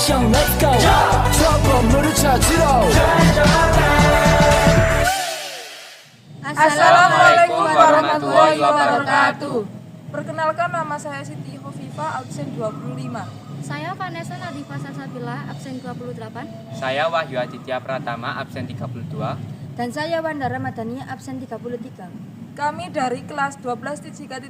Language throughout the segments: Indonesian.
미션 let's go 저 건물을 찾으러 Assalamualaikum warahmatullahi wabarakatuh. Perkenalkan, nama saya Siti Hovifa, absen 25. Saya Vanessa Nadifa Salsabila, absen 28. Saya Wahyu Aditya Pratama, absen 32. Dan saya Wanda Ramadhani, absen 33. Kami dari kelas 12 3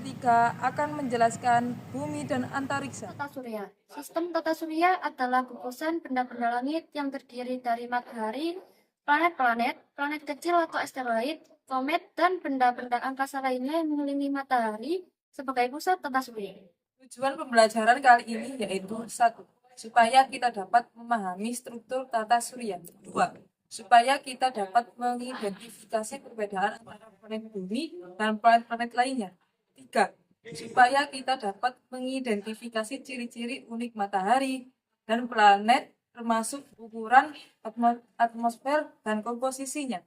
akan menjelaskan bumi dan antariksa. Tata surya. Sistem tata surya adalah gugusan benda-benda langit yang terdiri dari matahari, planet-planet, planet kecil atau asteroid, komet, dan benda-benda angkasa lainnya yang mengelilingi matahari sebagai pusat tata surya. Tujuan pembelajaran kali ini yaitu 1. Supaya kita dapat memahami struktur tata surya. 2. Supaya kita dapat mengidentifikasi perbedaan antara planet bumi dan planet-planet lainnya. 3. Supaya kita dapat mengidentifikasi ciri-ciri unik matahari dan planet termasuk ukuran, atmosfer, dan komposisinya.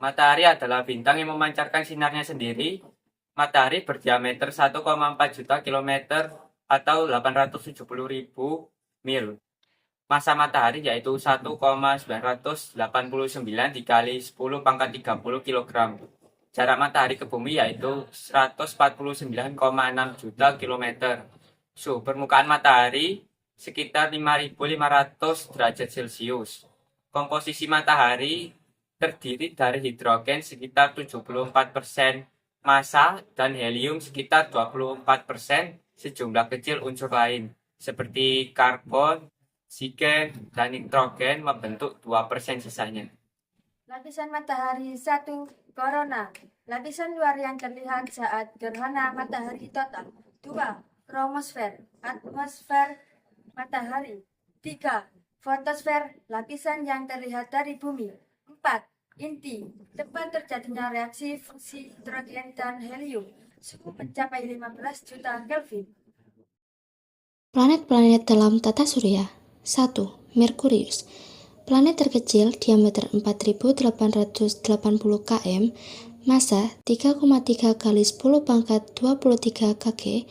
Matahari adalah bintang yang memancarkan sinarnya sendiri. Matahari berdiameter 1,4 juta kilometer atau 870.000 mil. Massa matahari yaitu 1,989 dikali 10 pangkat 30 kg. Jarak matahari ke bumi yaitu 149,6 juta kilometer. Suhu permukaan matahari sekitar 5.500 derajat Celcius. Komposisi matahari terdiri dari hidrogen sekitar 74%, massa dan helium sekitar 24%, sejumlah kecil unsur lain seperti karbon, oksigen, dan nitrogen membentuk 2% sisanya. Lapisan matahari 1. Korona. Lapisan luar yang terlihat saat gerhana matahari total. 2. Kromosfer. Atmosfer matahari. 3. Fotosfer. Lapisan yang terlihat dari bumi. 4. Inti. Tempat terjadinya reaksi fusi hidrogen dan helium. Suhu mencapai 15 juta Kelvin. Planet-planet dalam tata surya. 1. Merkurius. Planet terkecil, diameter 4.880 km, massa 3,3 kali 10 pangkat 23 kg,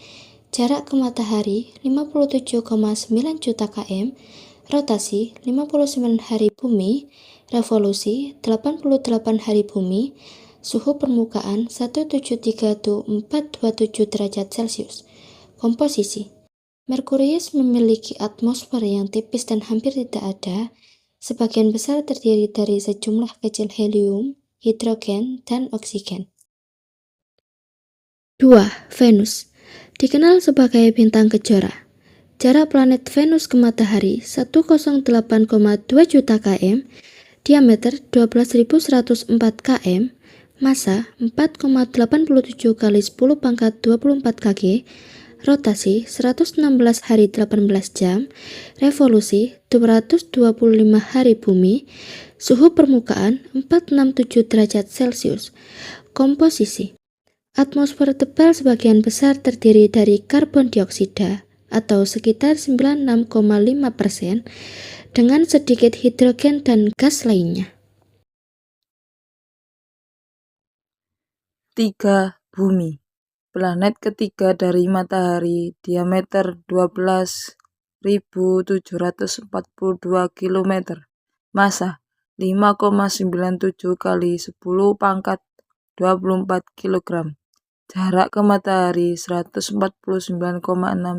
jarak ke matahari 57,9 juta km, rotasi 59 hari bumi, revolusi 88 hari bumi, suhu permukaan 173.427 derajat Celcius. Komposisi. Merkurius memiliki atmosfer yang tipis dan hampir tidak ada. Sebagian besar terdiri dari sejumlah kecil helium, hidrogen, dan oksigen. 2. Venus. Dikenal sebagai bintang kejora. Jarak planet Venus ke matahari 108,2 juta km, diameter 12.104 km, massa 4,87 kali 10 pangkat 24 kg, rotasi 116 hari 18 jam, revolusi 225 hari bumi, suhu permukaan 467 derajat Celcius. Komposisi. Atmosfer tebal sebagian besar terdiri dari karbon dioksida atau sekitar 96,5%, dengan sedikit hidrogen dan gas lainnya. 3. Bumi. Planet ketiga dari matahari, diameter 12.742 km, massa 5,97 kali 10 pangkat 24 kg, jarak ke matahari 149,6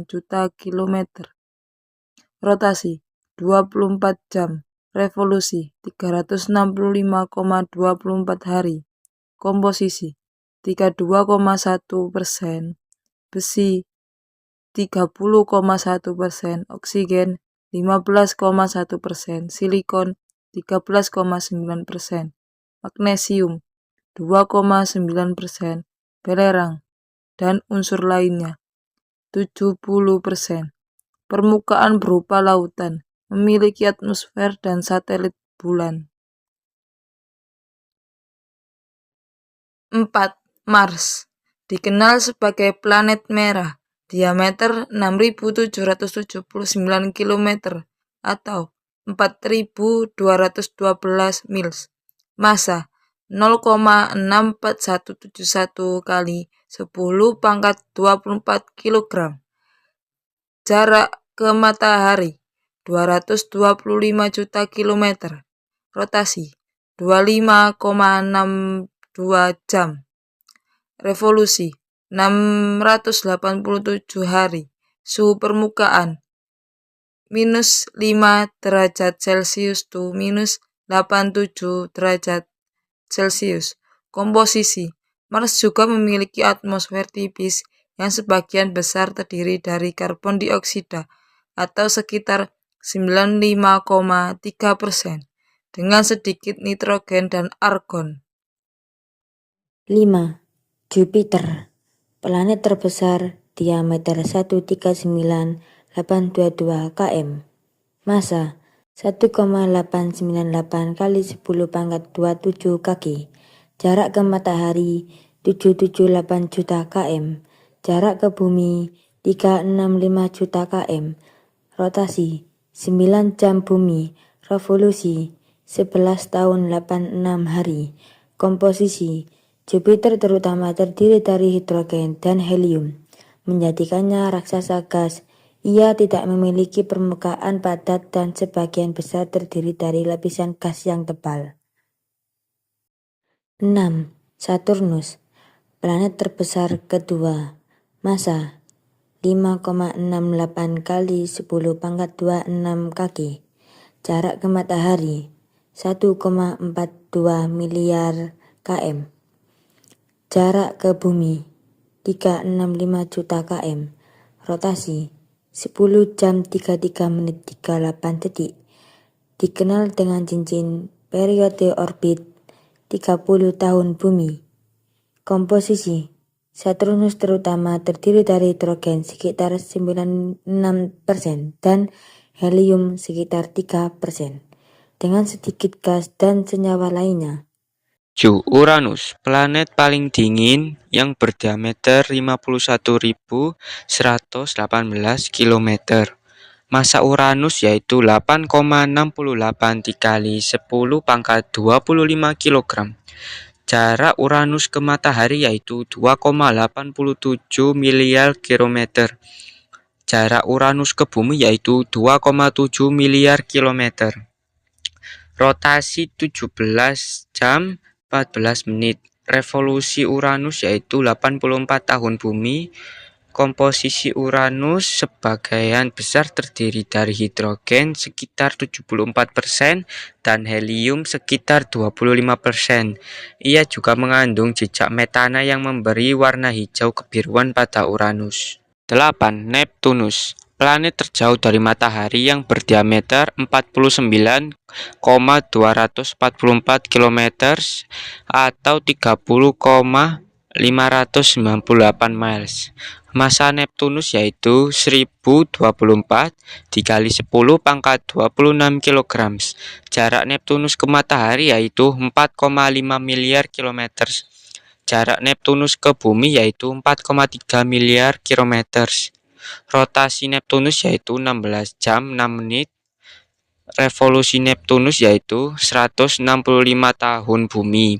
juta km, rotasi 24 jam, revolusi 365,24 hari, komposisi 32,1%, besi 30,1%, oksigen 15,1%, silikon 13,9%, magnesium 2,9%, belerang, dan unsur lainnya 70%. Permukaan berupa lautan, memiliki atmosfer dan satelit bulan. 4. Mars. Dikenal sebagai planet merah, diameter 6.779 km atau 4.212 mils, massa 0,64171 kali 10 pangkat 24 kg, jarak ke matahari 225 juta kilometer. Rotasi 25,62 jam. Revolusi 687 hari. Suhu permukaan minus 5 derajat Celcius to minus 87 derajat Celcius. Komposisi Mars juga memiliki atmosfer tipis yang sebagian besar terdiri dari karbon dioksida atau sekitar 95,3%, dengan sedikit nitrogen dan argon. 5. Jupiter, planet terbesar, diameter 139,822 km. Massa 1,898 kali 10 pangkat 27 kaki. Jarak ke matahari 778 juta km. Jarak ke bumi 365 juta km. Rotasi 9 jam bumi. Revolusi 11 tahun 86 hari. Komposisi Jupiter terutama terdiri dari hidrogen dan helium, menjadikannya raksasa gas. Ia tidak memiliki permukaan padat dan sebagian besar terdiri dari lapisan gas yang tebal. 6. Saturnus, planet terbesar kedua. Massa 5,68 kali 10 pangkat 26 kaki. Jarak ke matahari 1,42 miliar km. Jarak ke bumi 365 juta km. Rotasi 10 jam 33 menit 38 detik. Dikenal dengan cincin periode orbit 30 tahun bumi. Komposisi Saturnus terutama terdiri dari hidrogen sekitar 96% dan helium sekitar 3%, dengan sedikit gas dan senyawa lainnya. Uranus, planet paling dingin yang berdiameter 51.118 km. Massa Uranus yaitu 8,68 dikali 10 pangkat 25 kg. Jarak Uranus ke matahari yaitu 2,87 miliar kilometer. Jarak Uranus ke bumi yaitu 2,7 miliar kilometer. Rotasi 17 jam 14 menit. Revolusi Uranus yaitu 84 tahun bumi. Komposisi Uranus sebagian besar terdiri dari hidrogen sekitar 74% dan helium sekitar 25%. Ia juga mengandung jejak metana yang memberi warna hijau kebiruan pada Uranus. 8. Neptunus, planet terjauh dari matahari yang berdiameter 49,244 km atau 30,598 miles. Massa Neptunus yaitu 1024 dikali 10 pangkat 26 kg. Jarak Neptunus ke matahari yaitu 4,5 miliar kilometer. Jarak Neptunus ke bumi yaitu 4,3 miliar kilometer. Rotasi Neptunus yaitu 16 jam 6 menit. Revolusi Neptunus yaitu 165 tahun bumi.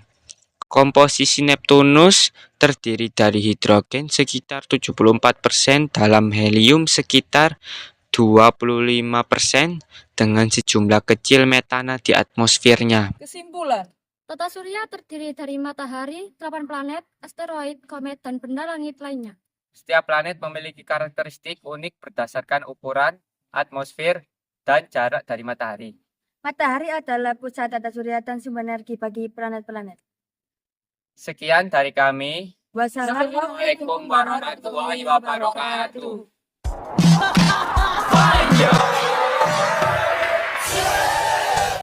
Komposisi Neptunus terdiri dari hidrogen sekitar 74% dalam helium sekitar 25% dengan sejumlah kecil metana di atmosfernya. Kesimpulan, Tata surya terdiri dari matahari, 8 planet, asteroid, komet, dan benda langit lainnya. Setiap planet memiliki karakteristik unik berdasarkan ukuran, atmosfer, dan jarak dari matahari. Matahari adalah pusat tata surya dan sumber energi bagi planet-planet. Sekian dari kami. Wassalamualaikum warahmatullahi wabarakatuh.